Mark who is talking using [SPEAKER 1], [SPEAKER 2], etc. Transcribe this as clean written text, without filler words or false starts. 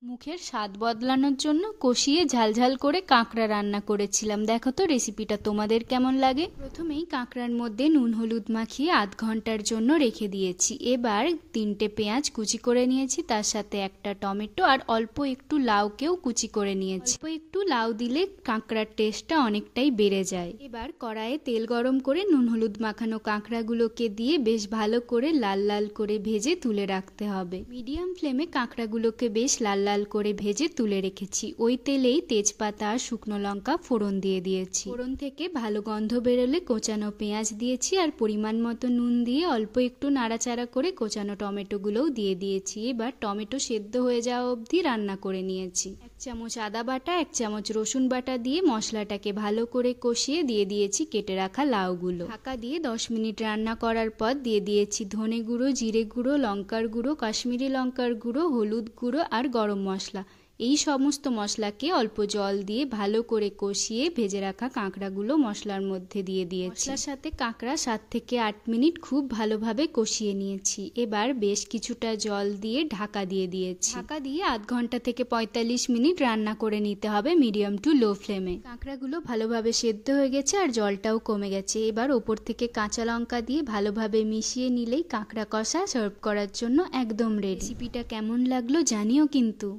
[SPEAKER 1] মুখের স্বাদ বদলানোর জন্য কষিয়ে ঝালঝাল করে কাঁকড়া রান্না করেছিলাম। দেখো তো রেসিপিটা তোমাদের কেমন লাগে। প্রথমেই কাঁকড়ার মধ্যে নুন হলুদ মাখিয়ে আধ ঘন্টার জন্য রেখে দিয়েছি। এবার 3টে পেঁয়াজ কুচি করে নিয়েছি, তার সাথে একটা টমেটো আর অল্প একটু লাউকেও কুচি করে নিয়েছি। অল্প একটু লাউ দিলে কাঁকড়ার টেস্টটা অনেকটাই বেড়ে যায়। এবার কড়াইয়ে তেল গরম করে নুন হলুদ মাখানো কাঁকড়াগুলোকে দিয়ে বেশ ভালো করে লাল লাল করে ভেজে তুলে রাখতে হবে। মিডিয়াম ফ্লেমে কাঁকড়াগুলোকে বেশ লাল লাল করে ভেজে তুলে রেখেছি। ওই তেলেই তেজপাতা আর শুকনো লঙ্কা ফোড়ন দিয়ে দিয়েছি। ফোড়ন থেকে ভালো গন্ধ বেরোলে কোচানো পেঁয়াজ দিয়েছি আর পরিমাণ মতো নুন দিয়ে অল্প একটু নাড়াচাড়া করে কোচানো টমেটোগুলোও দিয়ে দিয়েছি। এবার টমেটো সেদ্ধ হয়ে যাওয়া অবধি রান্না করে নিয়েছি। 1 চামচ আদা বাটা 1 চামচ রসুন বাটা দিয়ে মশলাটাকে ভালো করে কষিয়ে দিয়ে দিয়েছি কেটে রাখা লাউগুলো। ঢাকা দিয়ে 10 মিনিট রান্না করার পর দিয়ে দিয়েছি ধনে গুঁড়ো, জিরে গুঁড়ো, লঙ্কার গুঁড়ো, কাশ্মীরি লঙ্কার গুঁড়ো, হলুদ গুঁড়ো আর গরম মশলা। এই সমস্ত মশলাকে অল্প জল দিয়ে ভালো করে কষিয়ে ভেজে রাখা কাঁকড়াগুলো মশলার মধ্যে দিয়ে দিয়েছি। মশলার সাথে কাঁকড়া 7 থেকে 8 মিনিট খুব ভালোভাবে কষিয়ে নিয়েছি। এবার বেশ কিছুটা জল দিয়ে ঢাকা দিয়ে দিয়েছি। ঢাকা দিয়ে আধ ঘন্টা থেকে 45 মিনিট রান্না করে নিতে হবে মিডিয়াম টু লো ফ্লেমে। কাঁকড়াগুলো ভালোভাবে সেদ্ধ হয়ে গেছে আর জলটাও কমে গেছে। এবার ওপর থেকে কাঁচা লঙ্কা দিয়ে ভালোভাবে মিশিয়ে নিলেই কাঁকড়া কষা সার্ভ করার জন্য একদম রেডি। রেসিপিটা কেমন লাগলো জানিও কিন্তু।